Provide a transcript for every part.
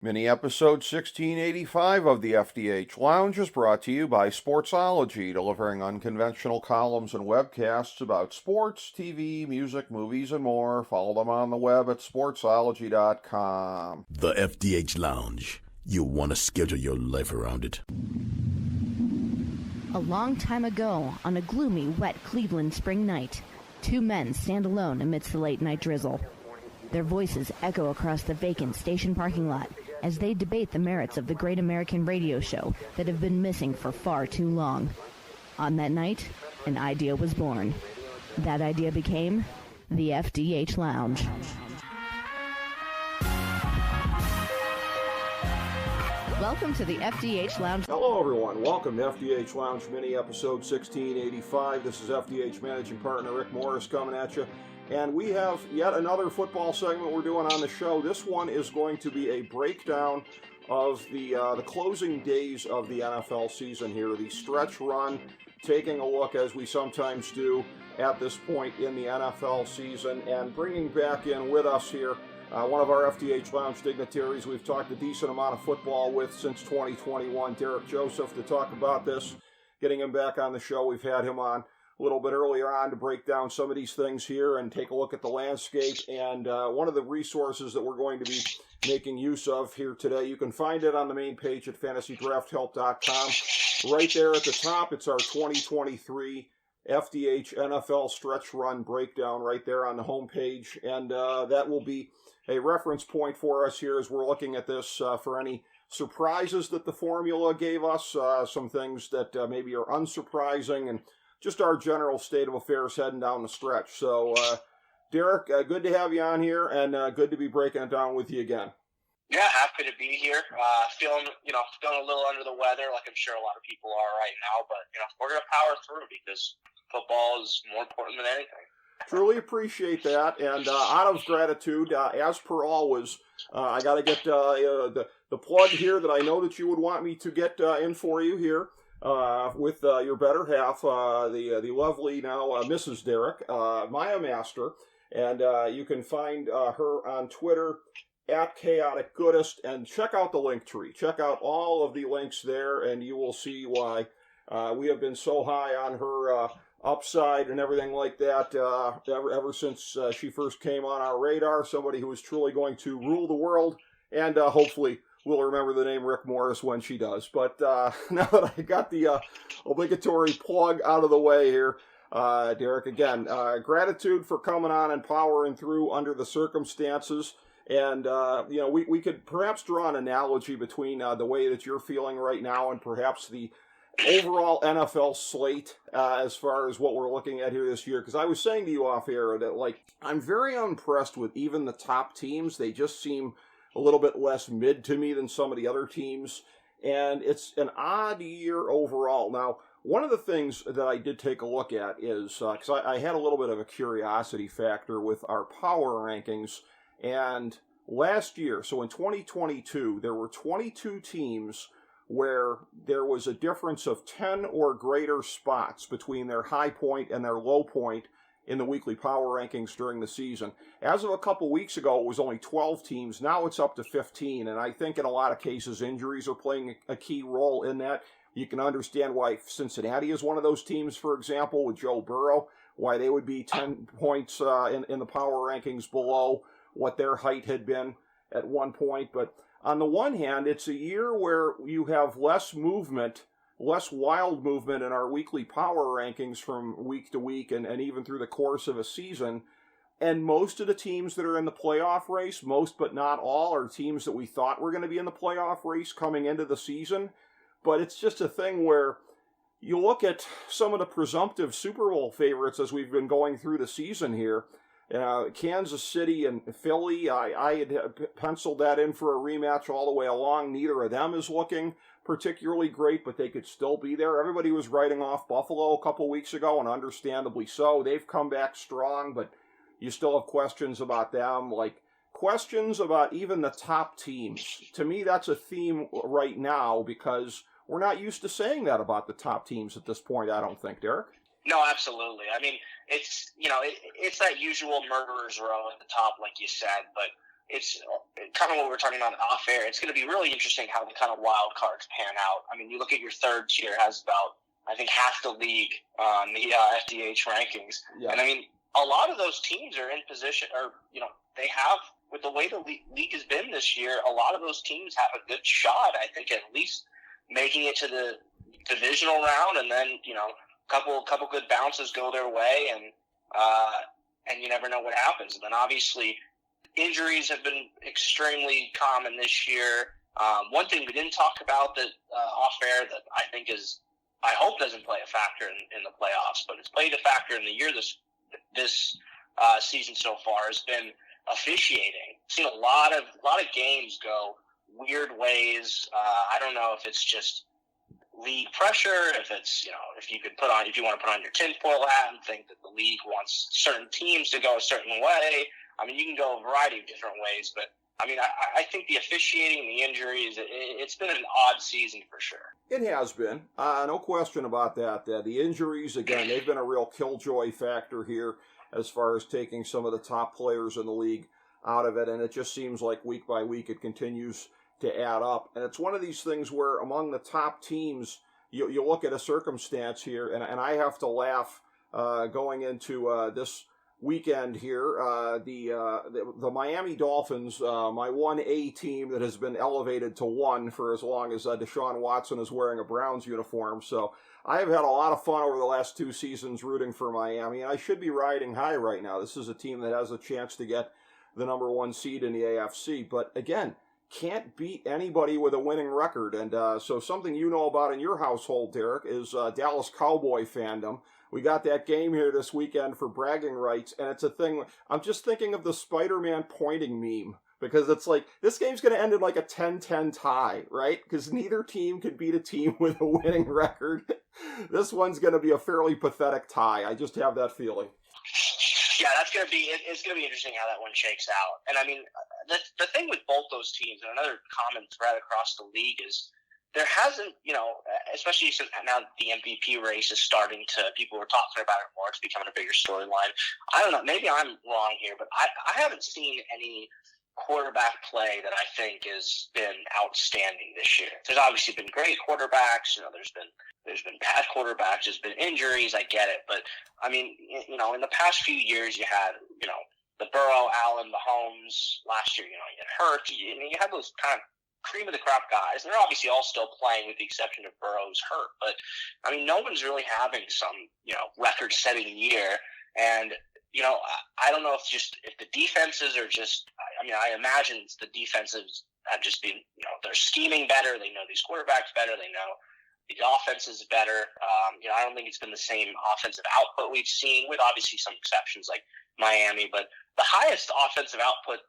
Mini episode 1685 of the FDH Lounge is brought to you by Sportsology, delivering unconventional columns and webcasts about sports, TV, music, movies, and more. Follow them on the web at sportsology.com. The FDH Lounge. You'll want to schedule your life around it. A long time ago, on a gloomy, wet Cleveland spring night, two men stand alone amidst the late-night drizzle. Their voices echo across the vacant station parking lot as they debate the merits of the great American radio show that have been missing for far too long. On that night, an idea was born. That idea became the FDH Lounge. Welcome to the FDH Lounge. Hello, everyone. Welcome to FDH Lounge Mini episode 1685. This is FDH Managing Partner Rick Morris coming at you. And we have yet another football segment we're doing on the show. This one is going to be a breakdown of the closing days of the NFL season here, the stretch run, taking a look, as we sometimes do at this point in the NFL season, and bringing back in with us here one of our FDH Lounge dignitaries we've talked a decent amount of football with since 2021, Derek Joseph, to talk about this, getting him back on the show. We've had him on a little bit earlier on to break down some of these things here and take a look at the landscape. And one of the resources that we're going to be making use of here today, you can find it on the main page at fantasydrafthelp.com. Right there at the top, it's our 2023 FDH NFL stretch run breakdown right there on the homepage. And that will be a reference point for us here as we're looking at this for any surprises that the formula gave us, some things that maybe are unsurprising, and just our general state of affairs heading down the stretch. So, Derek, good to have you on here, and good to be breaking it down with you again. Yeah, happy to be here. Feeling a little under the weather, like I'm sure a lot of people are right now. But we're gonna power through because football is more important than anything. Truly appreciate that, and out of gratitude, as per always, I got to get the plug here that I know that you would want me to get in for you here. With your better half, the lovely now Mrs. Derek, Maya Master, and you can find her on Twitter at Chaotic Goodest, and check out the link tree. Check out all of the links there, and you will see why we have been so high on her upside and everything like that ever since she first came on our radar. Somebody who is truly going to rule the world, and hopefully we'll remember the name Rick Morris when she does. But now that I got the obligatory plug out of the way here, Derek, again, gratitude for coming on and powering through under the circumstances. And, we could perhaps draw an analogy between the way that you're feeling right now and perhaps the overall NFL slate as far as what we're looking at here this year. Because I was saying to you off air that, I'm very impressed with even the top teams. They just seem a little bit less mid to me than some of the other teams, and it's an odd year overall. Now, one of the things that I did take a look at is, because I had a little bit of a curiosity factor with our power rankings, and last year, so in 2022, there were 22 teams where there was a difference of 10 or greater spots between their high point and their low point in the weekly power rankings during the season. As of a couple weeks ago, it was only 12 teams. Now it's up to 15, and I think in a lot of cases injuries are playing a key role in that. You can understand why Cincinnati is one of those teams, for example, with Joe Burrow, why they would be 10 points in the power rankings below what their height had been at one point. But on the one hand, it's a year where you have less movement, less wild movement in our weekly power rankings from week to week and even through the course of a season. And most of the teams that are in the playoff race, most but not all, are teams that we thought were going to be in the playoff race coming into the season. But it's just a thing where you look at some of the presumptive Super Bowl favorites as we've been going through the season here. Kansas City and Philly, I had penciled that in for a rematch all the way along. Neither of them is looking particularly great, but they could still be there. Everybody was writing off Buffalo a couple weeks ago, and understandably so. They've come back strong, but you still have questions about them, questions about even the top teams. To me, that's a theme right now because we're not used to saying that about the top teams at this point, I don't think, Derek. No, absolutely. I mean, it's, it's that usual murderer's row at the top, like you said, but it's kind of what we're talking about off air. It's going to be really interesting how the kind of wild cards pan out. I mean, you look at your third tier has about, I think, half the league on the FDH rankings. Yeah. And I mean, a lot of those teams are in position, or, they have, with the way the league has been this year, a lot of those teams have a good shot, I think, at least making it to the divisional round, and then, couple good bounces go their way, and you never know what happens. And then obviously injuries have been extremely common this year. One thing we didn't talk about that off air that I think I hope doesn't play a factor in the playoffs, but it's played a factor in the year this season so far, has been officiating. I've seen a lot of games go weird ways. I don't know if it's just league pressure, if it's, if you want to put on your tinfoil hat and think that the league wants certain teams to go a certain way. I mean, you can go a variety of different ways, but I mean, I think the officiating, the injuries, it's been an odd season for sure. It has been. No question about that. The injuries, again, they've been a real killjoy factor here as far as taking some of the top players in the league out of it, and it just seems like week by week it continues to add up. And it's one of these things where among the top teams, you look at a circumstance here, and I have to laugh going into this weekend here. The Miami Dolphins, my 1A team that has been elevated to 1 for as long as Deshaun Watson is wearing a Browns uniform. So I have had a lot of fun over the last 2 seasons rooting for Miami, and I should be riding high right now. This is a team that has a chance to get the number 1 seed in the AFC. But again, can't beat anybody with a winning record. And so something you know about in your household, Derek, is Dallas Cowboy fandom. We got that game here this weekend for bragging rights, and it's a thing. I'm just thinking of the Spider-Man pointing meme, because it's like, this game's going to end in like a 10-10 tie, right? Because neither team can beat a team with a winning record. This one's going to be a fairly pathetic tie. I just have that feeling. Yeah, it's going to be interesting how that one shakes out. And I mean, the thing with both those teams, and another common thread across the league, is there hasn't, especially since now the MVP race is starting to, people are talking about it more, it's becoming a bigger storyline. I don't know, maybe I'm wrong here, but I haven't seen any quarterback play that I think has been outstanding this year. There's obviously been great quarterbacks, there's been bad quarterbacks, there's been injuries, I get it, but I mean, in the past few years you had, the Burrow, Allen, Mahomes, last year, you get hurt, you had those kind of cream of the crop guys, and they're obviously all still playing with the exception of Burrow's hurt, but I mean, no one's really having some, record-setting year, and I don't know if the defenses are just, I imagine the defenses have just been, they're scheming better, they know these quarterbacks better, they know the offense is better. I don't think it's been the same offensive output we've seen, with obviously some exceptions like Miami, but the highest offensive output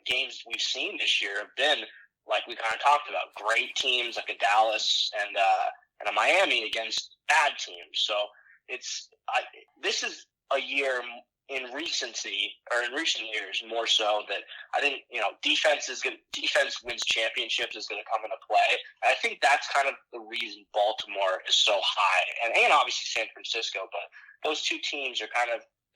games we've seen this year have been, like we kind of talked about, great teams like a Dallas and a Miami against bad teams. So this is a year in recent years more so that I think defense wins championships is going to come into play. And I think that's kind of the reason Baltimore is so high, and obviously San Francisco. But those two teams are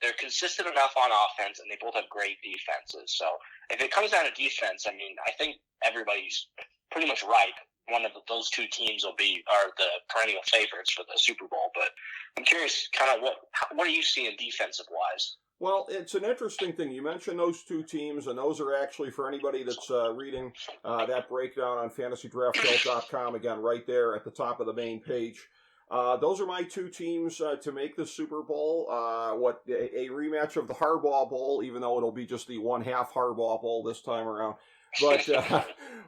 they're consistent enough on offense, and they both have great defenses. So if it comes down to defense, I mean, I think everybody's pretty much right. One of those two teams are the perennial favorites for the Super Bowl. But I'm curious, kind of what are you seeing defensive wise? Well, it's an interesting thing. You mentioned those two teams, and those are actually, for anybody that's reading that breakdown on FantasyDraftHealth.com, again, right there at the top of the main page. Those are my two teams to make the Super Bowl. A rematch of the Harbaugh Bowl, even though it'll be just the 1/2 Harbaugh Bowl this time around. But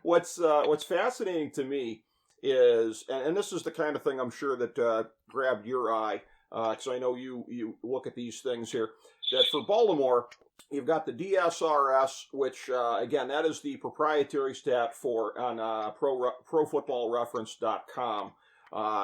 what's fascinating to me is, and this is the kind of thing I'm sure that grabbed your eye, because I know you look at these things here, that for Baltimore, you've got the DSRS, which, again, that is the proprietary stat on ProFootballReference.com.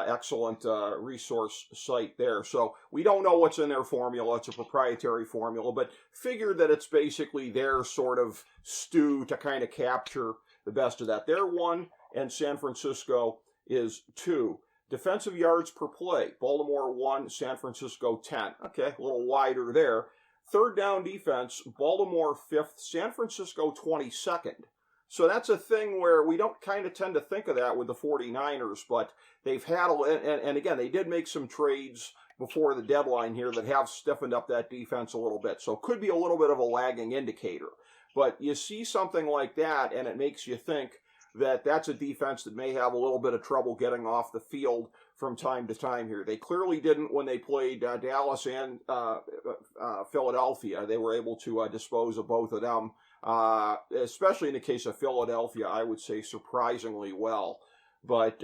Excellent resource site there. So we don't know what's in their formula. It's a proprietary formula, but figure that it's basically their sort of stew to kind of capture the best of that. They're 1, and San Francisco is 2. Defensive yards per play, Baltimore 1, San Francisco 10. Okay, a little wider there. Third down defense, Baltimore 5th, San Francisco 22nd. So that's a thing where we don't kind of tend to think of that with the 49ers, but they've had, and again, they did make some trades before the deadline here that have stiffened up that defense a little bit. So it could be a little bit of a lagging indicator. But you see something like that, and it makes you think that that's a defense that may have a little bit of trouble getting off the field from time to time here. They clearly didn't when they played Dallas and Philadelphia. They were able to dispose of both of them, especially in the case of Philadelphia, I would say surprisingly well. But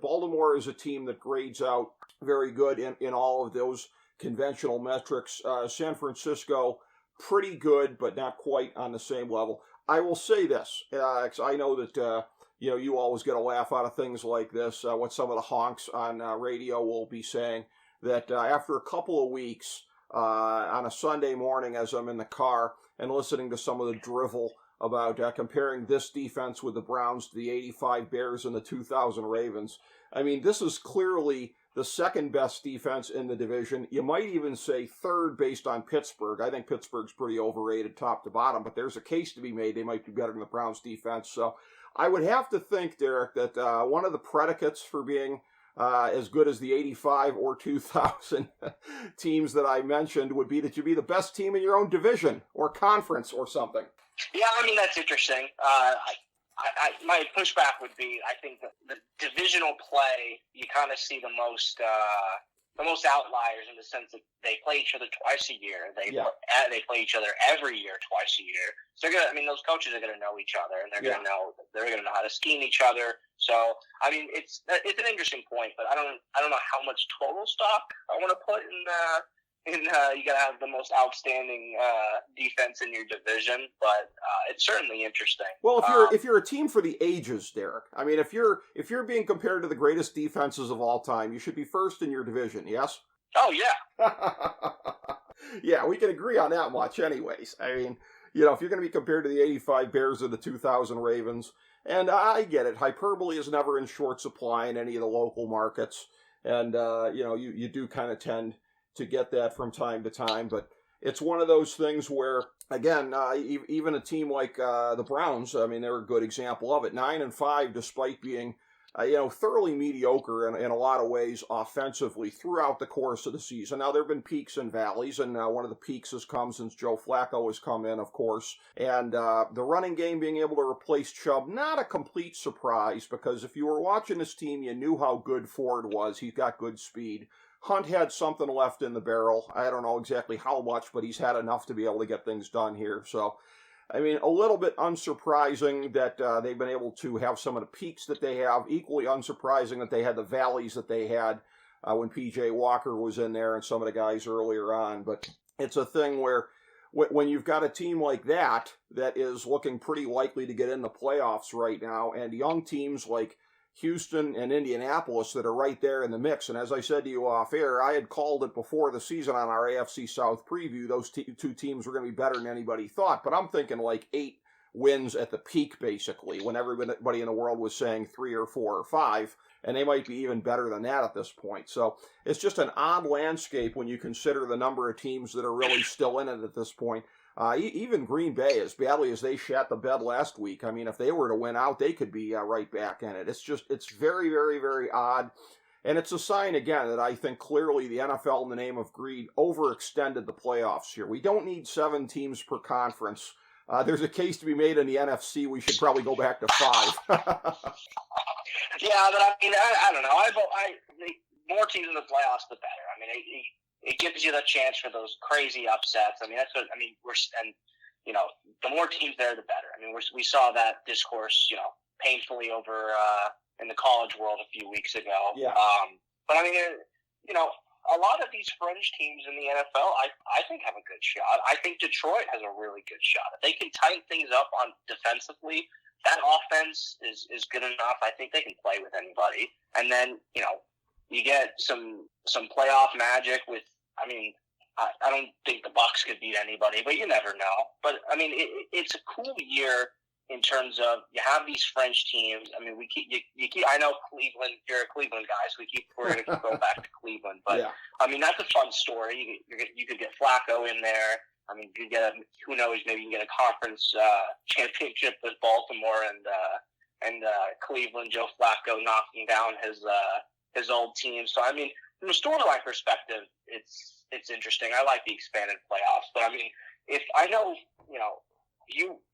Baltimore is a team that grades out very good in all of those conventional metrics. San Francisco, pretty good, but not quite on the same level. I will say this, because I know that you always get a laugh out of things like this. What some of the honks on radio will be saying, that after a couple of weeks on a Sunday morning as I'm in the car and listening to some of the drivel about comparing this defense with the Browns to the 85 Bears and the 2000 Ravens. I mean, this is clearly the second best defense in the division. You might even say third based on Pittsburgh. I think Pittsburgh's pretty overrated top to bottom, but there's a case to be made. They might be better than the Browns defense. So I would have to think, Derek, that one of the predicates for being as good as the 85 or 2000 teams that I mentioned would be that you'd be the best team in your own division or conference or something. Yeah, I mean, that's interesting. My pushback would be, I think the divisional play, you kind of see the most outliers in the sense that they play each other twice a year. They play each other every year, twice a year. So those coaches are gonna know each other, and they're gonna know how to scheme each other. So I mean, it's an interesting point, but I don't know how much total stock I want to put in. You gotta have the most outstanding defense in your division, but it's certainly interesting. Well, if you're a team for the ages, Derek, I mean, if you're being compared to the greatest defenses of all time, you should be first in your division. Yes. Oh yeah. Yeah, we can agree on that much, anyways. I mean, if you're going to be compared to the 85 Bears or the 2000 Ravens, and I get it, hyperbole is never in short supply in any of the local markets, and you do kind of tend to get that from time to time, but it's one of those things where, again, even a team like the Browns, I mean, they're a good example of it. 9-5, despite being, thoroughly mediocre in a lot of ways offensively throughout the course of the season. Now, there have been peaks and valleys, and one of the peaks has come since Joe Flacco has come in, of course. And the running game being able to replace Chubb, not a complete surprise, because if you were watching this team, you knew how good Ford was. He's got good speed. Hunt had something left in the barrel. I don't know exactly how much, but he's had enough to be able to get things done here. So, I mean, a little bit unsurprising that they've been able to have some of the peaks that they have. Equally unsurprising that they had the valleys that they had when P.J. Walker was in there and some of the guys earlier on. But it's a thing where when you've got a team like that is looking pretty likely to get in the playoffs right now, and young teams like Houston and Indianapolis that are right there in the mix. And as I said to you off air, I had called it before the season on our AFC South preview. Those two teams were going to be better than anybody thought. But I'm thinking like 8 wins at the peak, basically, when everybody in the world was saying 3 or 4 or 5. And they might be even better than that at this point. So it's just an odd landscape when you consider the number of teams that are really still in it at this point. Even Green Bay, as badly as they shat the bed last week, I mean, if they were to win out, they could be right back in it. It's very, very, very odd. And it's a sign, again, that I think clearly the NFL, in the name of greed, overextended the playoffs here. We don't need 7 teams per conference. There's a case to be made in the NFC. We should probably go back to 5. Yeah, but I mean, I don't know. The more teams in the playoffs, the better. I mean, it gives you the chance for those crazy upsets. I mean, the more teams there, the better. I mean, we saw that discourse, painfully over in the college world a few weeks ago. Yeah. But I mean, a lot of these fringe teams in the NFL, I think have a good shot. I think Detroit has a really good shot. If they can tighten things up on defensively, that offense is good enough. I think they can play with anybody. And then, you get some playoff magic with, I mean, I don't think the Bucs could beat anybody, but you never know. But, I mean, it's a cool year in terms of you have these French teams. I mean, you keep. I know Cleveland. You're a Cleveland guy, so we're going to keep going back to Cleveland. But Yeah. I mean, that's a fun story. You could get Flacco in there. I mean, you could get who knows? Maybe you can get a conference championship with Baltimore and Cleveland. Joe Flacco knocking down his old team. So I mean, from a storyline perspective, it's interesting. I like the expanded playoffs, but I mean, if I know,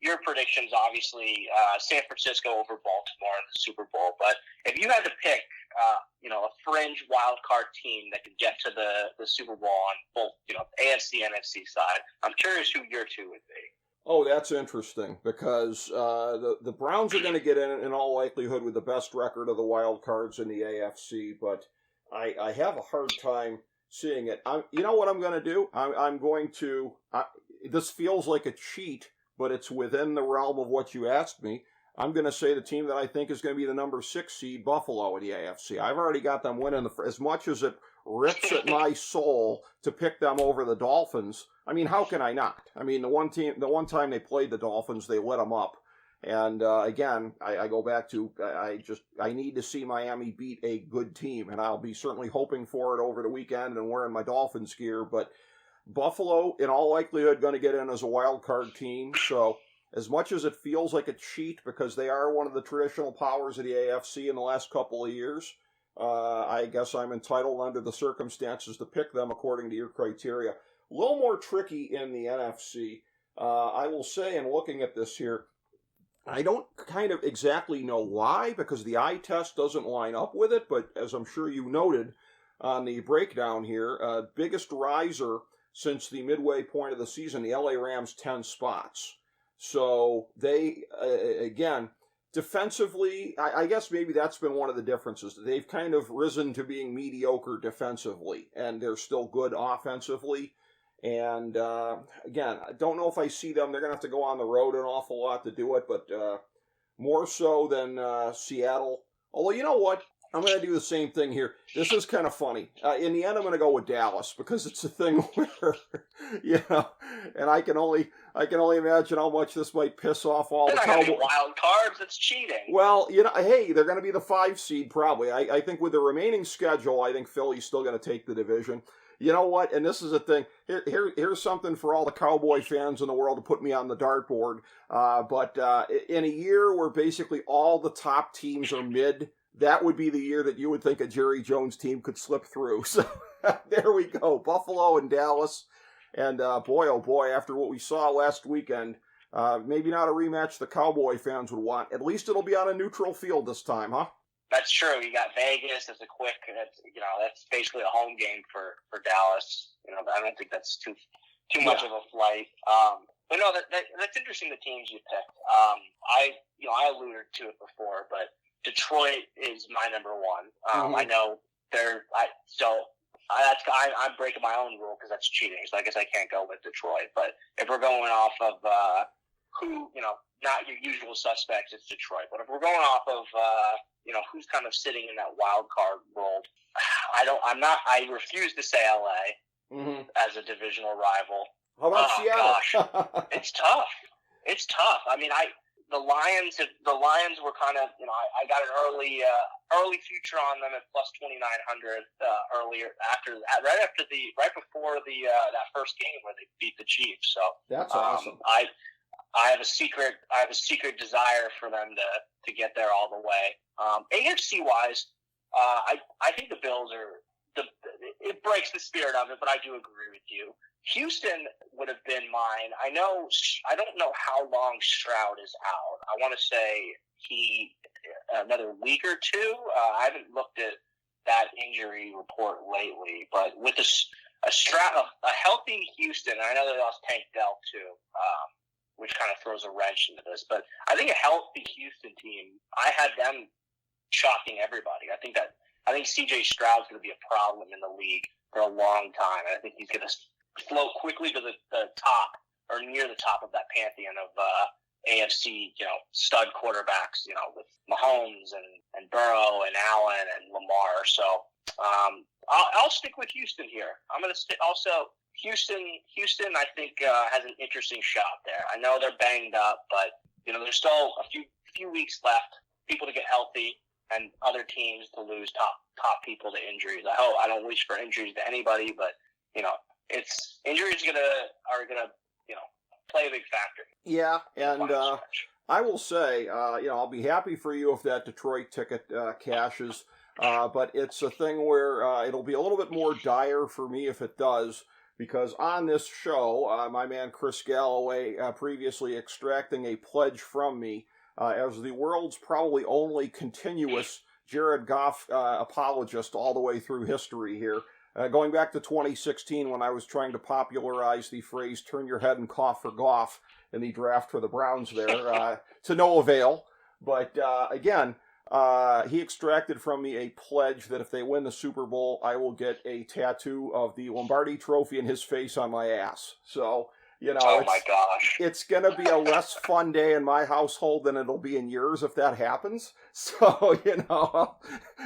your predictions, obviously, San Francisco over Baltimore in the Super Bowl. But if you had to pick, a fringe wild card team that could get to the Super Bowl on both, AFC and NFC side, I'm curious who your two would be. Oh, that's interesting because the Browns are going to get in all likelihood with the best record of the wild cards in the AFC, but I have a hard time seeing it. You know what I'm going to do? I'm going to. This feels like a cheat, but it's within the realm of what you asked me. I'm going to say the team that I think is going to be the number 6 seed, Buffalo, in the AFC. I've already got them winning as much as it rips at my soul to pick them over the Dolphins. I mean, how can I not? I mean, the one time they played the Dolphins, they lit them up. And again, I go back to I need to see Miami beat a good team, and I'll be certainly hoping for it over the weekend and wearing my Dolphins gear. But Buffalo, in all likelihood, going to get in as a wild card team. So as much as it feels like a cheat because they are one of the traditional powers of the AFC in the last couple of years, I guess I'm entitled under the circumstances to pick them according to your criteria. A little more tricky in the NFC. I will say, in looking at this here, I don't kind of exactly know why, because the eye test doesn't line up with it, but as I'm sure you noted on the breakdown here, biggest riser since the midway point of the season, the LA Rams 10 spots. So they, again, defensively, I guess maybe that's been one of the differences. They've kind of risen to being mediocre defensively, and they're still good offensively. And again, I don't know if I see them. They're going to have to go on the road an awful lot to do it, but more so than Seattle. Although, you know what? I'm going to do the same thing here. This is kind of funny. In the end, I'm going to go with Dallas because it's a thing where, and I can only imagine how much this might piss off all the Cowboys. Wild cards, it's cheating. Well, hey, they're going to be the 5 seed probably. I think with the remaining schedule, I think Philly's still going to take the division. You know what? And this is a thing. Here's something for all the Cowboy fans in the world to put me on the dartboard. But in a year where basically all the top teams are mid, that would be the year that you would think a Jerry Jones team could slip through. So there we go. Buffalo and Dallas. And boy, oh boy, after what we saw last weekend, maybe not a rematch the Cowboy fans would want. At least it'll be on a neutral field this time, huh? That's true. You got Vegas. That's that's basically a home game for Dallas. I don't think that's too much of a flight. But no, that's interesting. The teams you picked. I alluded to it before, but Detroit is my number one. I know I'm breaking my own rule because that's cheating. So I guess I can't go with Detroit. But if we're going off of who, not your usual suspects, it's Detroit. But if we're going off of who's kind of sitting in that wild card role, I refuse to say LA as a divisional rival. How about Seattle? Gosh, it's tough. It's tough. I mean, the Lions were kind of, I got an early future on them at plus 2,900 earlier right before that first game where they beat the Chiefs. So that's awesome. I have a secret desire for them to get there all the way. AFC wise, I think the Bills it breaks the spirit of it, but I do agree with you. Houston would have been mine. I don't know how long Stroud is out. I want to say another week or two. I haven't looked at that injury report lately, but with a healthy Houston, I know they lost Tank Dell too, which kind of throws a wrench into this. But I think a healthy Houston team, I had them shocking everybody. I think C.J. Stroud's going to be a problem in the league for a long time. I think he's going to float quickly to the top or near the top of that pantheon of AFC, stud quarterbacks, with Mahomes and Burrow and Allen and Lamar. So I'll stick with Houston here. I'm going to stick also. Houston, I think, has an interesting shot there. I know they're banged up, but, there's still a few weeks left, people to get healthy, and other teams to lose top people to injuries. I don't wish for injuries to anybody, but injuries are gonna play a big factor. Yeah, and I will say, I'll be happy for you if that Detroit ticket cashes. But it's a thing where it'll be a little bit more dire for me if it does, because on this show, my man Chris Galloway previously extracting a pledge from me as the world's probably only continuous Jared Goff apologist all the way through history here. Going back to 2016 when I was trying to popularize the phrase "turn your head and cough for Goff" in the draft for the Browns there, to no avail. But again, he extracted from me a pledge that if they win the Super Bowl, I will get a tattoo of the Lombardi Trophy and his face on my ass. So, oh my gosh, it's going to be a less fun day in my household than it'll be in yours if that happens. So,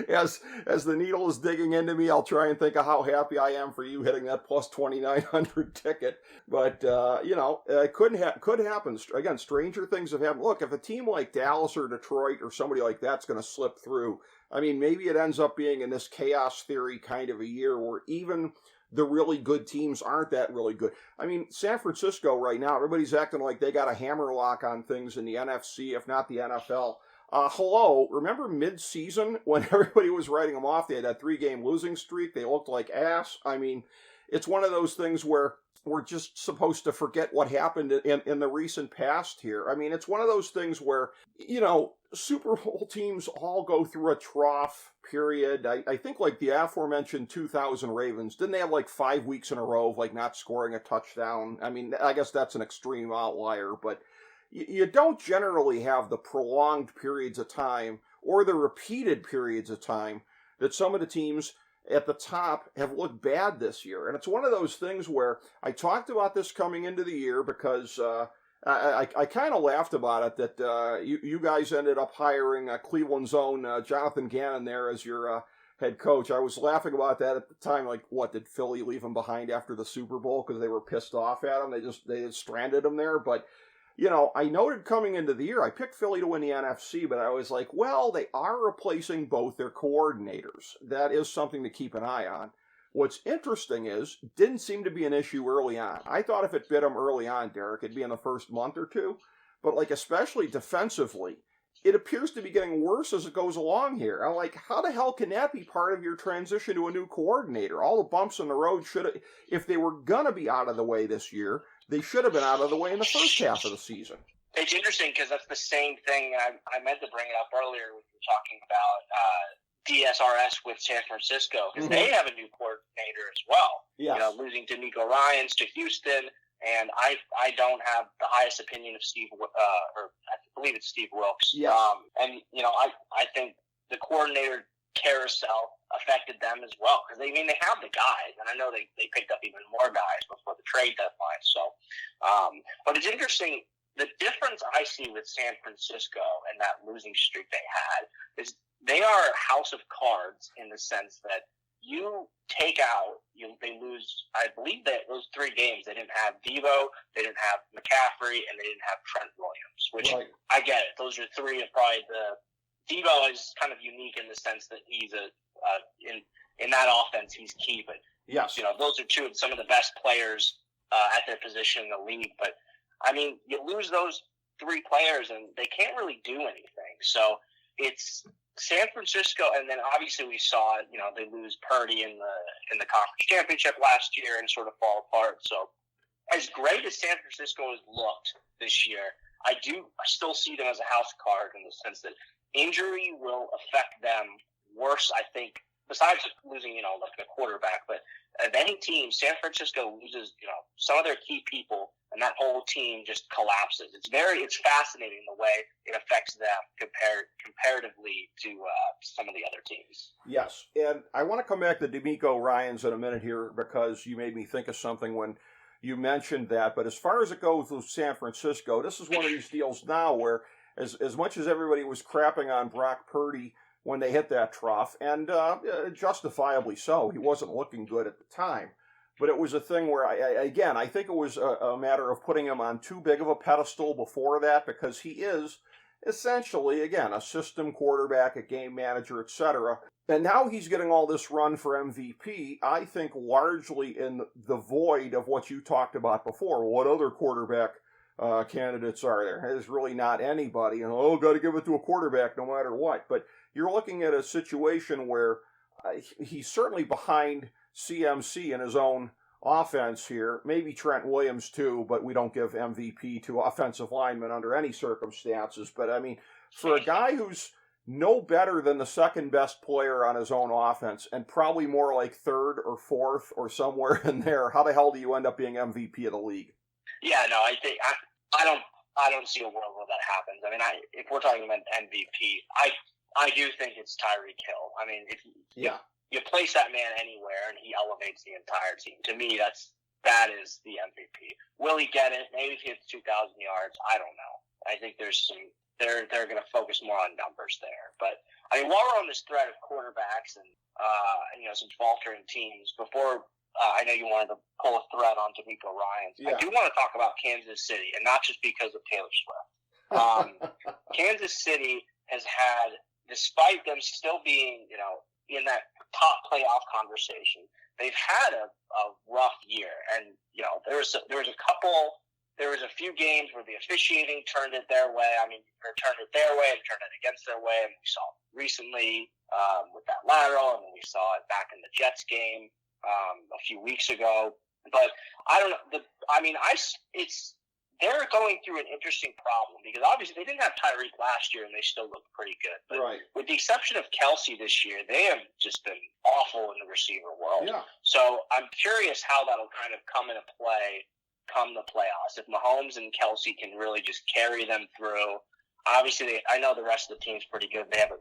as the needle is digging into me, I'll try and think of how happy I am for you hitting that plus 2,900 ticket. But, it could happen. Again, stranger things have happened. Look, if a team like Dallas or Detroit or somebody like that's going to slip through, I mean, maybe it ends up being in this chaos theory kind of a year where even the really good teams aren't that really good. I mean, San Francisco right now, everybody's acting like they got a hammerlock on things in the NFC, if not the NFL. Hello, remember mid-season when everybody was writing them off? They had that 3-game losing streak. They looked like ass. I mean, it's one of those things where we're just supposed to forget what happened in the recent past here. I mean, it's one of those things where, Super Bowl teams all go through a trough period. I think like the aforementioned 2000 Ravens, didn't they have like 5 weeks in a row of like not scoring a touchdown? I mean, I guess that's an extreme outlier, but you don't generally have the prolonged periods of time or the repeated periods of time that some of the teams at the top have looked bad this year. And it's one of those things where I talked about this coming into the year because I kind of laughed about it that you guys ended up hiring Cleveland's own Jonathan Gannon there as your head coach. I was laughing about that at the time. Like, what, did Philly leave him behind after the Super Bowl because they were pissed off at him? They had stranded him there. But, I noted coming into the year, I picked Philly to win the NFC, but I was like, well, they are replacing both their coordinators. That is something to keep an eye on. What's interesting is, didn't seem to be an issue early on. I thought if it bit them early on, Derek, it'd be in the first month or two. But, especially defensively, it appears to be getting worse as it goes along here. I'm like, how the hell can that be part of your transition to a new coordinator? All the bumps in the road if they were going to be out of the way this year, they should have been out of the way in the first half of the season. It's interesting because that's the same thing I meant to bring it up earlier when we were talking about DSRS with San Francisco, because they have a new coordinator as well. Yes. Losing to Nico Ryans to Houston, and I don't have the highest opinion of Steve, or I believe it's Steve Wilkes. Yes. I think the coordinator carousel affected them as well, because they have the guys, and I know they picked up even more guys before the trade deadline. So, but it's interesting. The difference I see with San Francisco and that losing streak they had is they are a house of cards in the sense that you take out, they lose, I believe that those 3 games, they didn't have Devo, they didn't have McCaffrey, and they didn't have Trent Williams, which right. I get it. Those are 3 of probably Devo is kind of unique in the sense that he's in that offense, he's key, but yes. Those are 2 of some of the best players at their position in the league, but you lose those 3 players and they can't really do anything. So it's San Francisco, and then obviously we saw they lose Purdy in the conference championship last year and sort of fall apart. So as great as San Francisco has looked this year, I still see them as a house card in the sense that injury will affect them worse, I think, besides losing, like a quarterback. But of any team, San Francisco loses, some of their key people, and that whole team just collapses. It's fascinating the way it affects them comparatively to some of the other teams. Yes, and I want to come back to DeMeco Ryans in a minute here because you made me think of something when you mentioned that. But as far as it goes with San Francisco, this is one of these deals now where as much as everybody was crapping on Brock Purdy when they hit that trough, and justifiably so, he wasn't looking good at the time. but it was a thing where, I think it was a matter of putting him on too big of a pedestal before that, because he is essentially, again, a system quarterback, a game manager, etc. And now he's getting all this run for MVP, I think largely in the void of what you talked about before. What other quarterback candidates are there? There's really not anybody. And, got to give it to a quarterback no matter what. But you're looking at a situation where he's certainly behind CMC in his own offense here. Maybe Trent Williams too, but we don't give MVP to offensive linemen under any circumstances. But I mean, for a guy who's no better than the second best player on his own offense, and probably more like third or fourth or somewhere in there, how the hell do you end up being MVP of the league? Yeah, no, I think I don't see a world where that happens. I mean, if we're talking about MVP, I do think it's Tyreek Hill. I mean, if you place that man anywhere and he elevates the entire team, to me that is the MVP. Will he get it? Maybe if he hits 2,000 yards, I don't know. I think there's some. They're going to focus more on numbers there. But I mean, while we're on this thread of quarterbacks and some faltering teams, before I know you wanted to pull a thread on D'Amico Ryans, I do want to talk about Kansas City, and not just because of Taylor Swift. Kansas City has had, despite them still being in that top playoff conversation, they've had a rough year, and there was a few games where the officiating turned it their way. I mean, turned it their way and turned it against their way. And we saw it recently with that lateral, and we saw it back in the Jets game a few weeks ago. But I don't know. They're going through an interesting problem, because obviously they didn't have Tyreek last year, and they still looked pretty good. But with the exception of Kelsey this year, they have just been awful in the receiver world. Yeah. So I'm curious how that'll kind of come into play come the playoffs. If Mahomes and Kelsey can really just carry them through. Obviously, I know the rest of the team's pretty good. They have a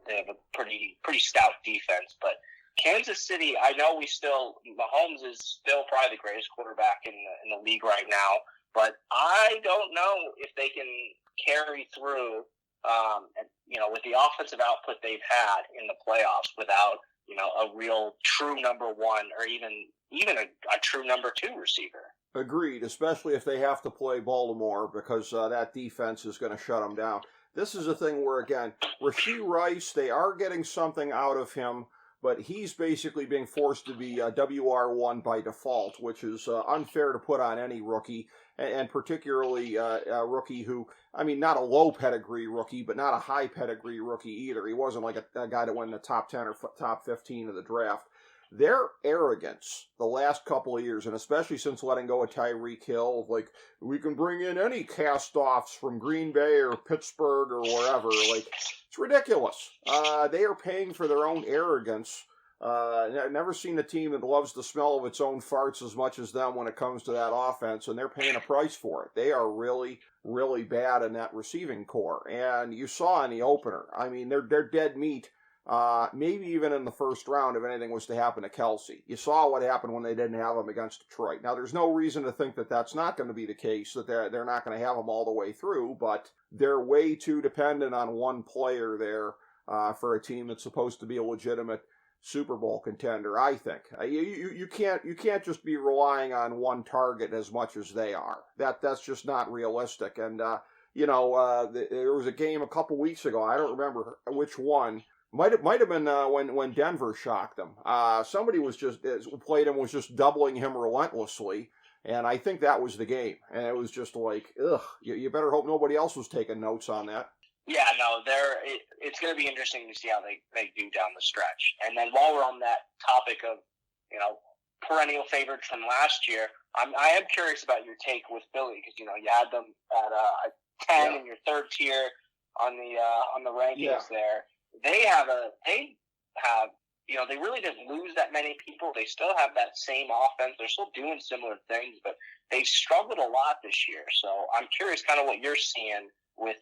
pretty stout defense. But Kansas City, I know Mahomes is still probably the greatest quarterback in the league right now. But I don't know if they can carry through, with the offensive output they've had in the playoffs without a real true number one or even a true number two receiver. Agreed, especially if they have to play Baltimore, because that defense is going to shut them down. This is a thing where, again, Rashee Rice, they are getting something out of him, but he's basically being forced to be WR1 by default, which is unfair to put on any rookie, and particularly a rookie who, I mean, not a low pedigree rookie, but not a high pedigree rookie either. He wasn't like a guy that went in the top 10 or top 15 of the draft. Their arrogance the last couple of years, and especially since letting go of Tyreek Hill, like, we can bring in any cast-offs from Green Bay or Pittsburgh or wherever, like, it's ridiculous. They are paying for their own arrogance. I've never seen a team that loves the smell of its own farts as much as them when it comes to that offense, and they're paying a price for it. They are really, really bad in that receiving core, and you saw in the opener, I mean, they're dead meat. Maybe even in the first round if anything was to happen to Kelsey. You saw what happened when they didn't have him against Detroit. Now, there's no reason to think that that's not going to be the case, that they're not going to have him all the way through, but they're way too dependent on one player there for a team that's supposed to be a legitimate Super Bowl contender, I think. You can't just be relying on one target as much as they are. That's just not realistic. And, there was a game a couple weeks ago, I don't remember which one. Might have been when Denver shocked them. Somebody was just doubling him relentlessly, and I think that was the game. And it was just like, ugh, you better hope nobody else was taking notes on that. Yeah, no, it's going to be interesting to see how they do down the stretch. And then while we're on that topic of perennial favorites from last year, I am curious about your take with Philly, because you had them at 10 in your third tier on the rankings there. They really didn't lose that many people. They still have that same offense. They're still doing similar things, but they've struggled a lot this year. So I'm curious kind of what you're seeing with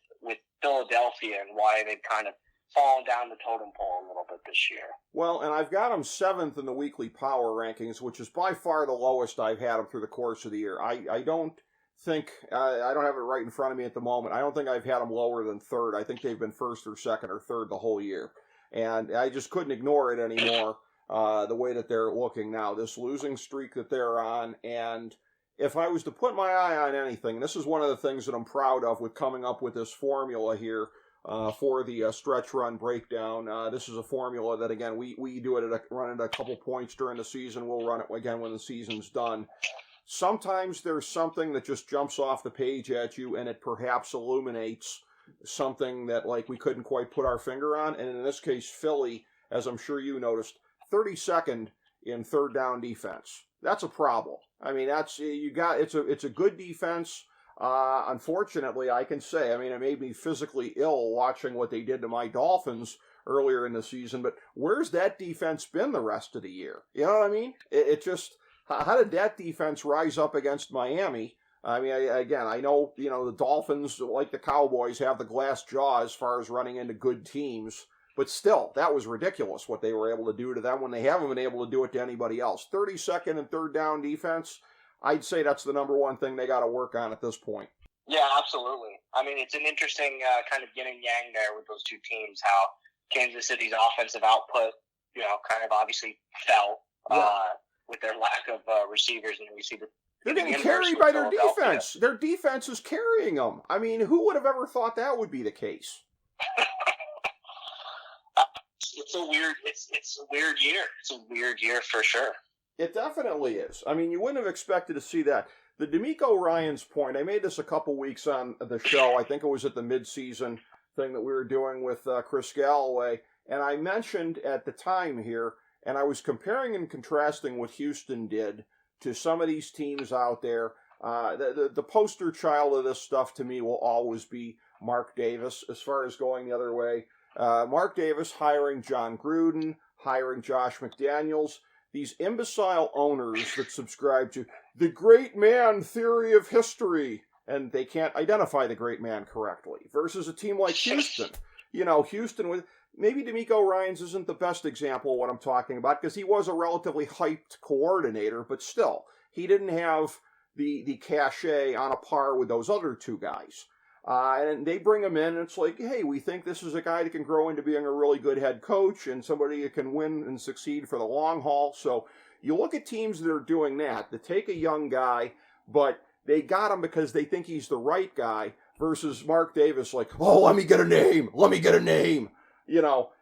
Philadelphia and why they've kind of fallen down the totem pole a little bit this year. Well, and I've got them 7th in the weekly power rankings, which is by far the lowest I've had them through the course of the year. I don't think, I don't have it right in front of me at the moment, I don't think I've had them lower than 3rd. I think they've been 1st or 2nd or 3rd the whole year. And I just couldn't ignore it anymore. the way that they're looking now, this losing streak that they're on. And if I was to put my eye on anything, this is one of the things that I'm proud of with coming up with this formula here for the stretch run breakdown. This is a formula that, again, we do it run it a couple points during the season. We'll run it again when the season's done. Sometimes there's something that just jumps off the page at you, and it perhaps illuminates something that, like, we couldn't quite put our finger on. And in this case, Philly, as I'm sure you noticed, 32nd in third down defense. That's a problem. I mean, it's a good defense. Unfortunately, I can say, I mean, it made me physically ill watching what they did to my Dolphins earlier in the season, but where's that defense been the rest of the year? You know what I mean? It just, how did that defense rise up against Miami? I mean, I know, the Dolphins, like the Cowboys, have the glass jaw as far as running into good teams, but still, that was ridiculous what they were able to do to them when they haven't been able to do it to anybody else. 32nd and third down defense, I'd say that's the number one thing they got to work on at this point. Yeah, absolutely. I mean, it's an interesting kind of yin and yang there with those two teams, how Kansas City's offensive output, kind of obviously fell with their lack of receivers, and we see they're getting carried by their defense. Their defense is carrying them. I mean, who would have ever thought that would be the case? It's a weird year. It's a weird year for sure. It definitely is. I mean, you wouldn't have expected to see that. The D'Amico Ryans point, I made this a couple weeks on the show. I think it was at the mid-season thing that we were doing with Chris Galloway. And I mentioned at the time here, and I was comparing and contrasting what Houston did to some of these teams out there. The poster child of this stuff to me will always be Mark Davis as far as going the other way. Mark Davis hiring John Gruden, hiring Josh McDaniels, these imbecile owners that subscribe to the great man theory of history, and they can't identify the great man correctly, versus a team like Houston. Houston with, maybe D'Amico Ryans isn't the best example of what I'm talking about, because he was a relatively hyped coordinator, but still, he didn't have the cachet on a par with those other two guys. And they bring him in, and it's like, hey, we think this is a guy that can grow into being a really good head coach and somebody that can win and succeed for the long haul. So you look at teams that are doing that take a young guy, but they got him because they think he's the right guy, versus Mark Davis like, oh, let me get a name.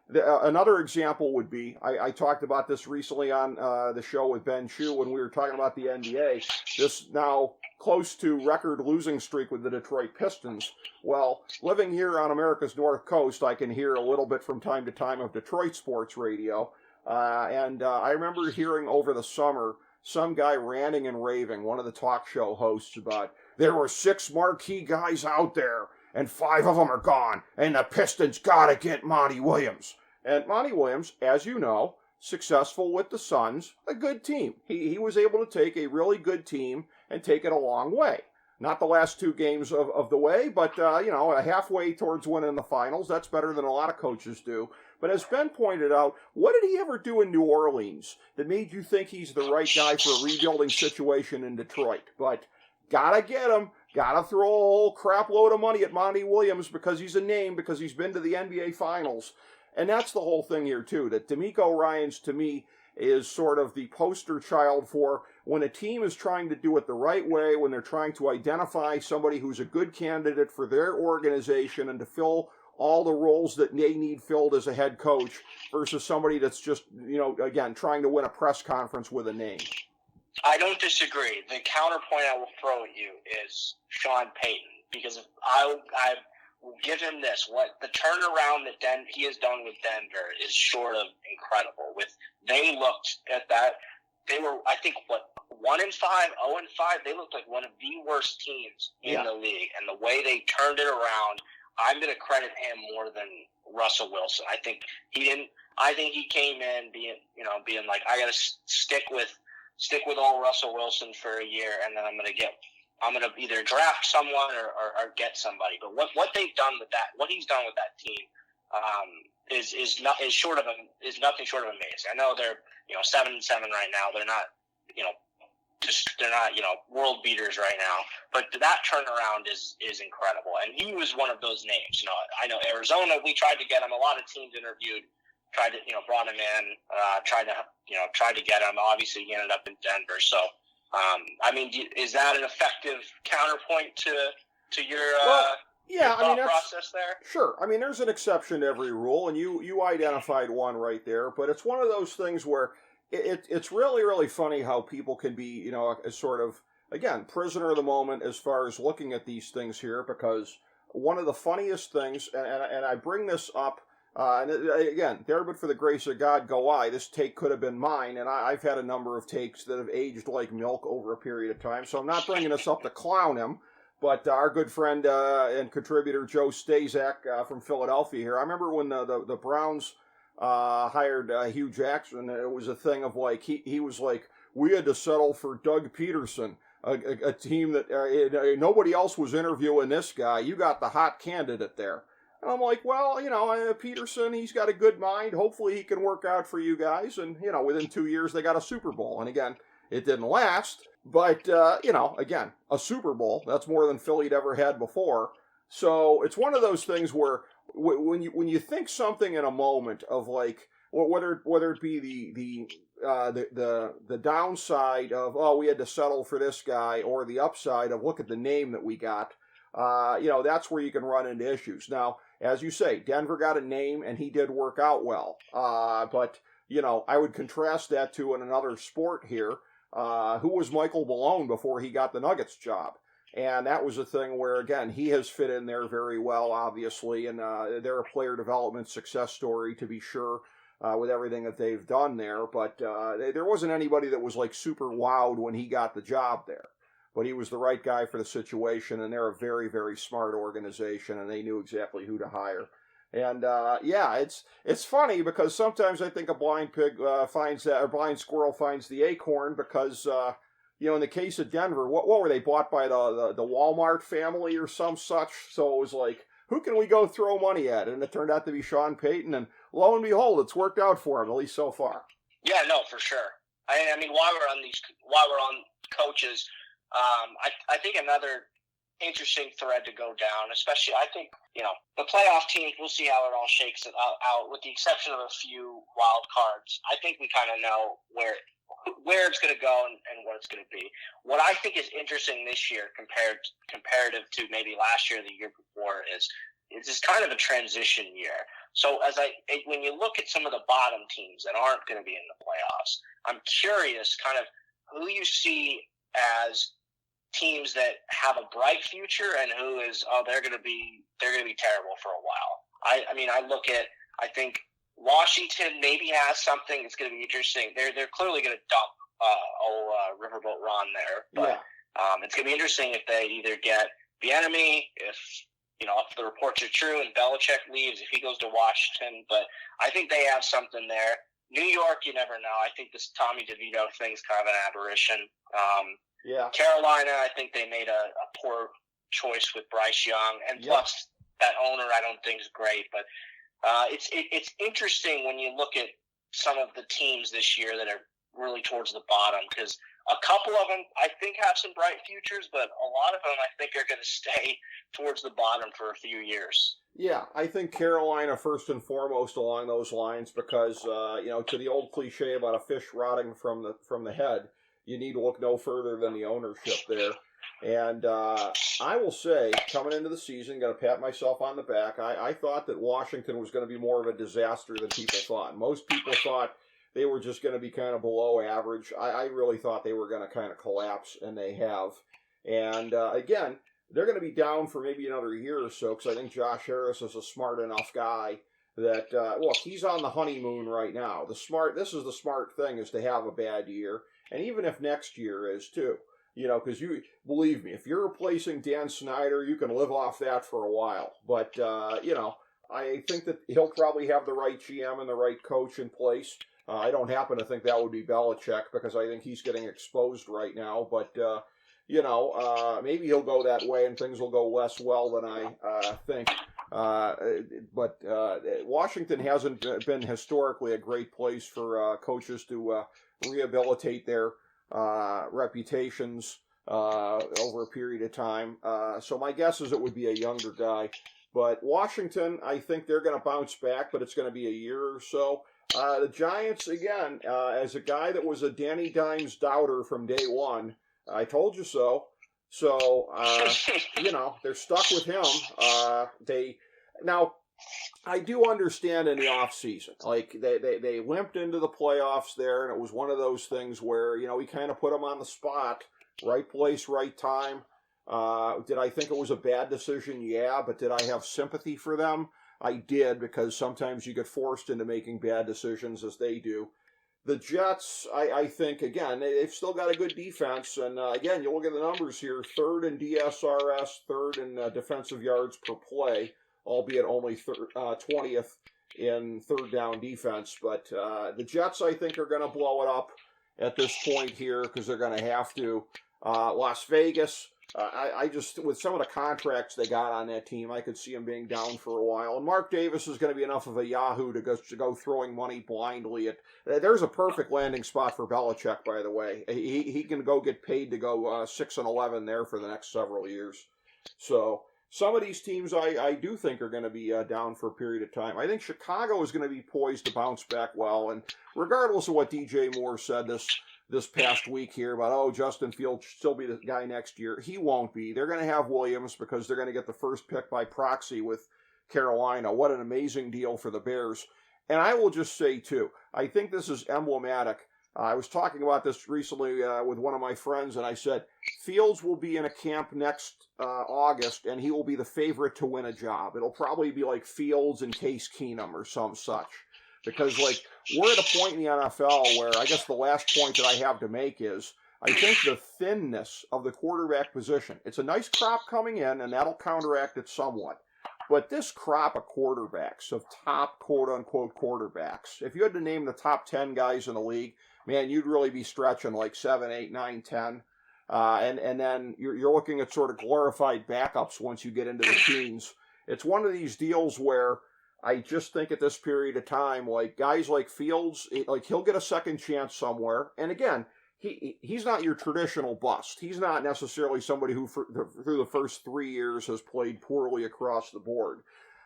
Another example would be, I talked about this recently on the show with Ben Chu when we were talking about the NBA, this now close to record losing streak with the Detroit Pistons. Well, living here on America's North Coast, I can hear a little bit from time to time of Detroit sports radio. And I remember hearing over the summer some guy ranting and raving, one of the talk show hosts, about there were 6 marquee guys out there, and 5 of them are gone, and the Pistons gotta get Monty Williams. And Monty Williams, as you know, successful with the Suns, a good team. He was able to take a really good team and take it a long way. Not the last 2 games of the way, but, halfway towards winning the finals. That's better than a lot of coaches do. But as Ben pointed out, what did he ever do in New Orleans that made you think he's the right guy for a rebuilding situation in Detroit? But gotta get him. Gotta throw a whole crap load of money at Monty Williams because he's a name, because he's been to the NBA Finals. And that's the whole thing here, too, that D'Amico Ryans, to me, is sort of the poster child for when a team is trying to do it the right way, when they're trying to identify somebody who's a good candidate for their organization and to fill all the roles that they need filled as a head coach, versus somebody that's just, again, trying to win a press conference with a name. I don't disagree. The counterpoint I will throw at you is Sean Payton, because I will give him this: what the turnaround that he has done with Denver is short of incredible. They looked at that, they were, I think, 1-5, 0-5. They looked like one of the worst teams in the league, and the way they turned it around, I'm going to credit him more than Russell Wilson. I think he came in being like, I got to stick with old Russell Wilson for a year, and then I'm going to either draft someone or get somebody. But what they've done with that, what he's done with that team, is nothing short of amazing. I know they're 7-7 right now. They're not world beaters right now. But that turnaround is incredible, and he was one of those names. I know Arizona. We tried to get him. A lot of teams interviewed brought him in, tried to get him. Obviously, he ended up in Denver. So, I mean, is that an effective counterpoint to your thought process there? Sure. I mean, there's an exception to every rule, and you identified one right there. But it's one of those things where it's really, really funny how people can be, a sort of, again, prisoner of the moment as far as looking at these things here, because one of the funniest things, and I bring this up, and again, there but for the grace of God go I, this take could have been mine, and I've had a number of takes that have aged like milk over a period of time, so I'm not bringing this up to clown him, but our good friend and contributor Joe Stazak from Philadelphia here, I remember when the Browns hired Hugh Jackson, it was a thing of like, he was like, we had to settle for Doug Peterson, a team that nobody else was interviewing this guy. You got the hot candidate there. And I'm like, well, Peterson, he's got a good mind. Hopefully he can work out for you guys. And, within 2 years, they got a Super Bowl. And again, it didn't last. But, again, a Super Bowl, that's more than Philly'd ever had before. So it's one of those things where when you think something in a moment of like, whether it be the downside of, we had to settle for this guy, or the upside of, look at the name that we got, that's where you can run into issues. Now, as you say, Denver got a name, and he did work out well. But, I would contrast that to in another sport here, who was Michael Malone before he got the Nuggets job. And that was a thing where, again, he has fit in there very well, obviously, and they're a player development success story, to be sure, with everything that they've done there. But there wasn't anybody that was, like, super wowed when he got the job there. But he was the right guy for the situation, and they're a very, very smart organization, and they knew exactly who to hire. And, it's funny, because sometimes I think a blind pig blind squirrel finds the acorn, because, in the case of Denver, what were they, bought by the Walmart family or some such? So it was like, who can we go throw money at? And it turned out to be Sean Payton, and lo and behold, it's worked out for him, at least so far. Yeah, no, for sure. I mean, while we're on coaches, I think another interesting thread to go down, especially, I think, the playoff teams, we'll see how it all shakes out, with the exception of a few wild cards. I think we kind of know where it's going to go and what it's going to be. What I think is interesting this year comparative to maybe last year or the year before is it's kind of a transition year. So when you look at some of the bottom teams that aren't going to be in the playoffs, I'm curious kind of who you see as teams that have a bright future and who is, they're going to be terrible for a while. I think Washington maybe has something that's going to be interesting. They're clearly going to dump Riverboat Ron there, but it's going to be interesting if they either get Bieniemy, if the reports are true, and Belichick leaves, if he goes to Washington. But I think they have something there. New York, you never know. I think this Tommy DeVito thing's kind of an aberration. Carolina, I think they made a poor choice with Bryce Young, and plus that owner I don't think is great. But it's interesting when you look at some of the teams this year that are really towards the bottom, because a couple of them I think have some bright futures, but a lot of them I think are going to stay towards the bottom for a few years. Yeah, I think Carolina first and foremost along those lines, because to the old cliche about a fish rotting from the head, you need to look no further than the ownership there. And I will say, coming into the season, got to pat myself on the back, I thought that Washington was going to be more of a disaster than people thought. Most people thought they were just going to be kind of below average. I really thought they were going to kind of collapse, and they have. And again, they're going to be down for maybe another year or so, because I think Josh Harris is a smart enough guy that, he's on the honeymoon right now. This is the smart thing, is to have a bad year, and even if next year is too. Because believe me, if you're replacing Dan Snyder, you can live off that for a while. But, I think that he'll probably have the right GM and the right coach in place. I don't happen to think that would be Belichick, because I think he's getting exposed right now. But, maybe he'll go that way and things will go less well than I think. But Washington hasn't been historically a great place for coaches to rehabilitate their reputations over a period of time. So my guess is it would be a younger guy. But Washington, I think they're going to bounce back, but it's going to be a year or so. The Giants, again, as a guy that was a Danny Dimes doubter from day one, I told you so. So, they're stuck with him. Now, I do understand in the offseason, like they limped into the playoffs there, and it was one of those things where, we kind of put them on the spot, right place, right time. Did I think it was a bad decision? Yeah, but did I have sympathy for them? I did, because sometimes you get forced into making bad decisions, as they do. The Jets, I think, again, they've still got a good defense. And, again, you look at the numbers here, third in DSRS, third in defensive yards per play, albeit only 20th in third down defense. But the Jets, I think, are going to blow it up at this point here, because they're going to have to. Las Vegas, I just, with some of the contracts they got on that team, I could see them being down for a while. And Mark Davis is going to be enough of a yahoo to go throwing money blindly. There's a perfect landing spot for Belichick, by the way. He can go get paid to go 6-11 there for the next several years. So some of these teams I do think are going to be down for a period of time. I think Chicago is going to be poised to bounce back well. And regardless of what DJ Moore said this past week here about, Justin Fields should still be the guy next year. He won't be. They're going to have Williams because they're going to get the first pick by proxy with Carolina. What an amazing deal for the Bears. And I will just say, too, I think this is emblematic. I was talking about this recently with one of my friends, and I said, Fields will be in a camp next August, and he will be the favorite to win a job. It'll probably be like Fields and Case Keenum or some such. Because, we're at a point in the NFL where I guess the last point that I have to make is I think the thinness of the quarterback position, it's a nice crop coming in, and that'll counteract it somewhat. But this crop of quarterbacks, of top quote-unquote quarterbacks, if you had to name the top 10 guys in the league, man, you'd really be stretching like 7, 8, 9, 10. And then you're looking at sort of glorified backups once you get into the teens. It's one of these deals where I just think at this period of time, guys like Fields, he'll get a second chance somewhere. And again, he's not your traditional bust. He's not necessarily somebody who, through the first 3 years, has played poorly across the board.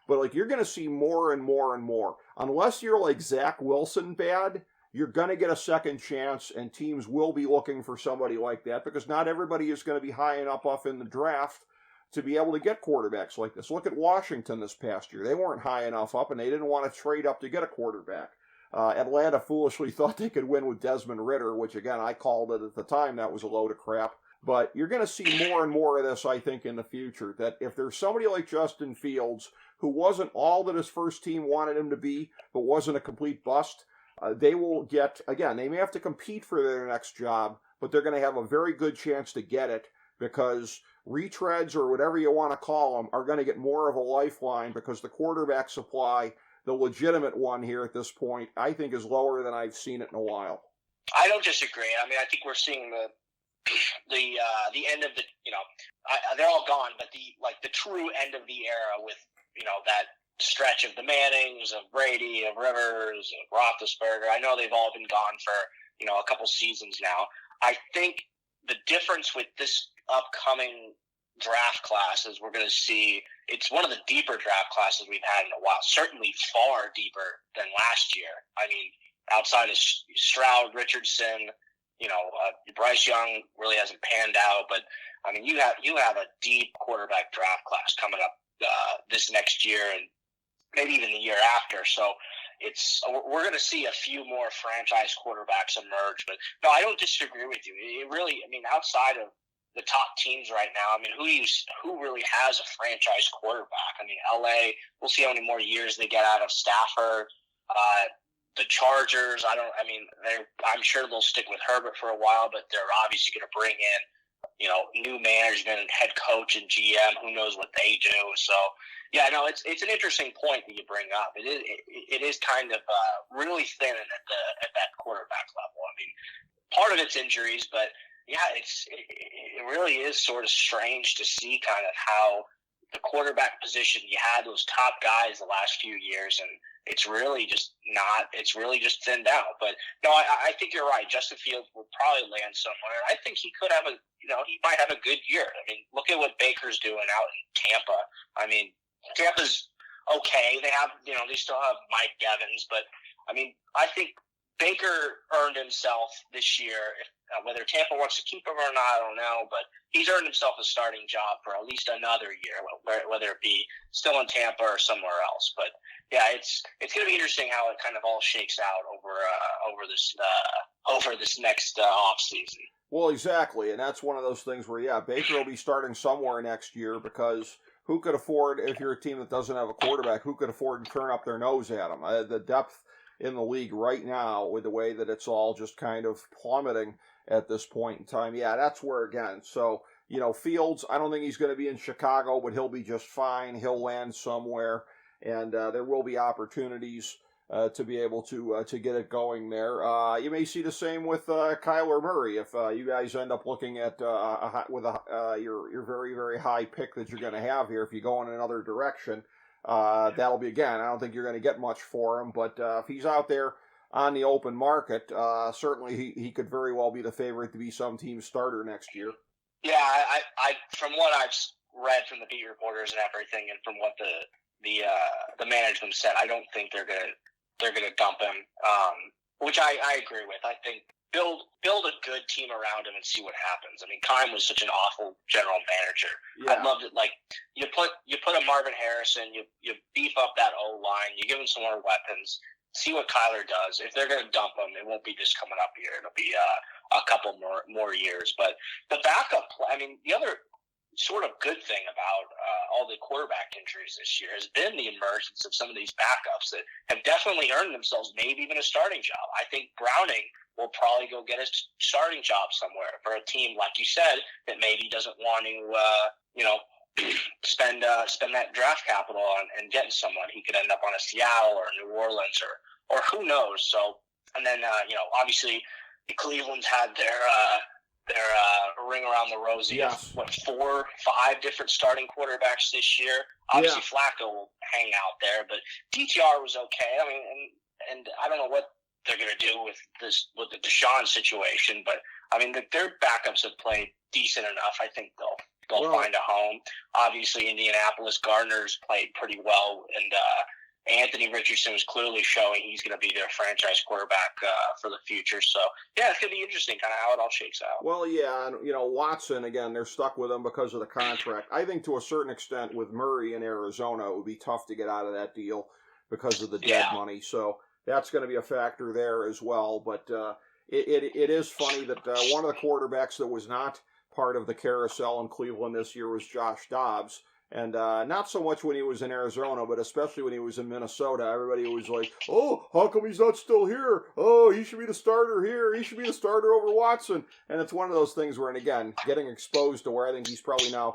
But, you're going to see more and more and more. Unless you're like Zach Wilson bad, you're going to get a second chance, and teams will be looking for somebody like that because not everybody is going to be high enough up in the draft to be able to get quarterbacks like this. Look at Washington this past year. They weren't high enough up, and they didn't want to trade up to get a quarterback. Atlanta foolishly thought they could win with Desmond Ridder, which, again, I called it at the time. That was a load of crap. But you're going to see more and more of this, I think, in the future, that if there's somebody like Justin Fields who wasn't all that his first team wanted him to be, but wasn't a complete bust, they will get, again, they may have to compete for their next job, but they're going to have a very good chance to get it because retreads or whatever you want to call them are going to get more of a lifeline because the quarterback supply, the legitimate one here at this point, I think is lower than I've seen it in a while. I don't disagree. I mean, I think we're seeing the end of the, they're all gone, but the true end of the era with, that stretch of the Mannings, of Brady, of Rivers, of Roethlisberger. I know they've all been gone for, a couple seasons now. I think the difference with this upcoming draft class is we're going to see it's one of the deeper draft classes we've had in a while, certainly far deeper than last year. I mean, outside of Stroud, Richardson, Bryce Young really hasn't panned out, but I mean, you have a deep quarterback draft class coming up this next year and maybe even the year after. So we're going to see a few more franchise quarterbacks emerge. But no, I don't disagree with you. It really, I mean, outside of the top teams right now, I mean, who really has a franchise quarterback? I mean, LA, we'll see how many more years they get out of Stafford. The Chargers, I'm sure they'll stick with Herbert for a while, but they're obviously going to bring in, new management and head coach and GM. Who knows what they do? So, yeah, no, it's an interesting point that you bring up. It is kind of really thin at that quarterback level. I mean, part of it's injuries, but yeah, it really is sort of strange to see kind of how the quarterback position, you had those top guys the last few years, and it's really just thinned out. But no, I think you're right. Justin Fields will probably land somewhere. I think he could have he might have a good year. I mean, look at what Baker's doing out in Tampa. I mean, Tampa's okay. They have, they still have Mike Evans, but I mean, I think Baker earned himself this year. Whether Tampa wants to keep him or not, I don't know, but he's earned himself a starting job for at least another year, whether it be still in Tampa or somewhere else. But yeah, it's going to be interesting how it kind of all shakes out over this next off season. Well, exactly, and that's one of those things where Baker will be starting somewhere next year, because who could afford, if you're a team that doesn't have a quarterback, who could afford to turn up their nose at him? The depth in the league right now, with the way that it's all just kind of plummeting at this point in time, that's where, again, so, Fields, I don't think he's going to be in Chicago, but he'll be just fine. He'll land somewhere, and there will be opportunities to be able to get it going there. You may see the same with Kyler Murray if you guys end up looking at your very, very high pick that you're going to have here. If you go in another direction, that'll be, again, I don't think you're going to get much for him, but if he's out there on the open market, certainly he could very well be the favorite to be some team's starter next year. Yeah, I from what I've read from the beat reporters and everything, and from what the management said, I don't think they're gonna dump him. Which I agree with. I think build a good team around him and see what happens. I mean, Keim was such an awful general manager. Yeah. I loved it. Like you put a Marvin Harrison, you beef up that O line, you give him some more weapons. See what Kyler does. If they're going to dump him, it won't be this coming up year. It'll be a couple more years. But the backup, the other sort of good thing about all the quarterback injuries this year has been the emergence of some of these backups that have definitely earned themselves maybe even a starting job. I think Browning will probably go get a starting job somewhere for a team, like you said, that maybe doesn't want to, spend that draft capital on and getting someone. He could end up on a Seattle or New Orleans or who knows. So, and then obviously Cleveland's had their ring around the rosy. Yes. Of 4 or 5 different starting quarterbacks this year. Obviously Flacco will hang out there, but DTR was okay. I mean, and I don't know what they're going to do with the Deshaun situation, but I mean their backups have played decent enough. I think they'll find a home. Obviously, Indianapolis Gardner's played pretty well, and Anthony Richardson was clearly showing he's going to be their franchise quarterback for the future. So, it's going to be interesting kind of how it all shakes out. Well, and, Watson, again, they're stuck with him because of the contract. I think to a certain extent with Murray in Arizona, it would be tough to get out of that deal because of the dead money. So that's going to be a factor there as well. But it is funny that one of the quarterbacks that was not part of the carousel in Cleveland this year was Josh Dobbs. And not so much when he was in Arizona, but especially when he was in Minnesota. Everybody was like, oh, how come he's not still here? Oh, he should be the starter here. He should be the starter over Watson. And it's one of those things where, and again, getting exposed to where I think he's probably now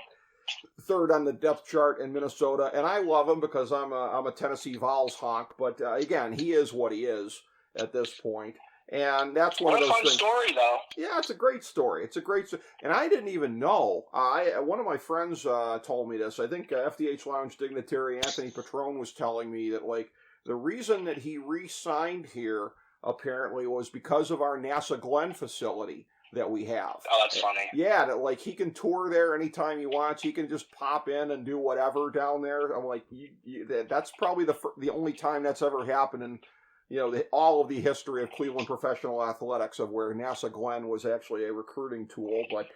third on the depth chart in Minnesota. And I love him because I'm a Tennessee Vols honk. But again, he is what he is at this point. And that's one of those things. What a fun story, though. Yeah, it's a great story. And I didn't even know. One of my friends told me this. I think FDH Lounge Dignitary Anthony Petrone was telling me that, like, the reason that he re-signed here apparently was because of our NASA Glen facility that we have. Oh, that's funny. Yeah, that, like, he can tour there anytime he wants. He can just pop in and do whatever down there. I'm like, that's probably the only time that's ever happened in all of the history of Cleveland professional athletics, of where NASA Glen was actually a recruiting tool. But,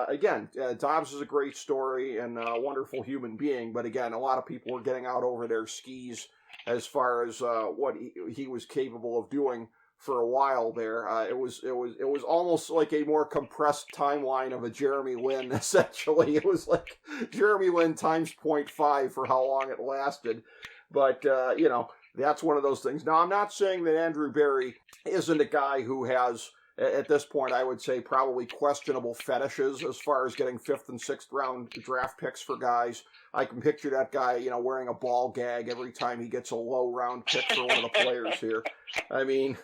again, Dobbs is a great story and a wonderful human being. But again, a lot of people were getting out over their skis as far as what he was capable of doing for a while there. It was almost like a more compressed timeline of a Jeremy Lin, essentially. It was like Jeremy Lin times 0.5 for how long it lasted. But, that's one of those things. Now, I'm not saying that Andrew Berry isn't a guy who has, at this point, I would say probably questionable fetishes as far as getting 5th and 6th round draft picks for guys. I can picture that guy, wearing a ball gag every time he gets a low round pick for one of the players here. I mean,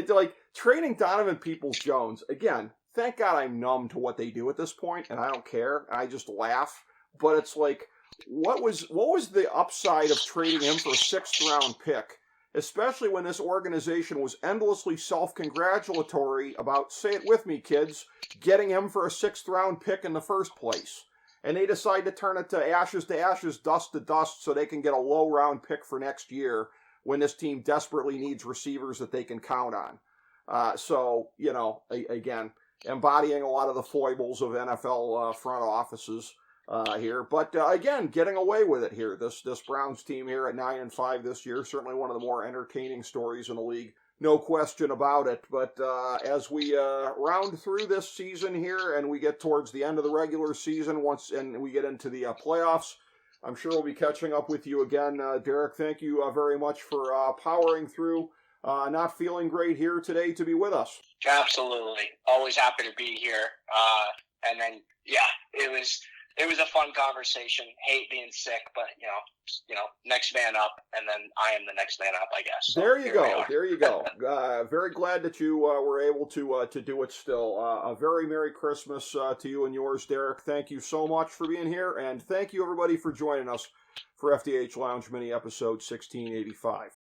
like trading Donovan Peoples-Jones, again, thank God I'm numb to what they do at this point, and I don't care. I just laugh. But it's like, what was the upside of trading him for a 6th round pick, especially when this organization was endlessly self-congratulatory about, say it with me, kids, getting him for a 6th round pick in the first place? and they decide to turn it to ashes, dust to dust, so they can get a low-round pick for next year when this team desperately needs receivers that they can count on. So, you know, again, embodying a lot of the foibles of NFL front offices here. But again, getting away with it here. This Browns team here at 9-5 this year, certainly one of the more entertaining stories in the league. No question about it. But as we round through this season here and we get towards the end of the regular season and we get into the playoffs, I'm sure we'll be catching up with you again. Derek, thank you very much for powering through. Not feeling great here today to be with us. Absolutely. Always happy to be here. And then, yeah, it was a fun conversation. Hate being sick, but you know, next man up, and then I am the next man up, I guess. So there you go. Very glad that you were able to do it still. A very Merry Christmas to you and yours, Derek. Thank you so much for being here, and thank you everybody for joining us for FDH Lounge Mini Episode 1685.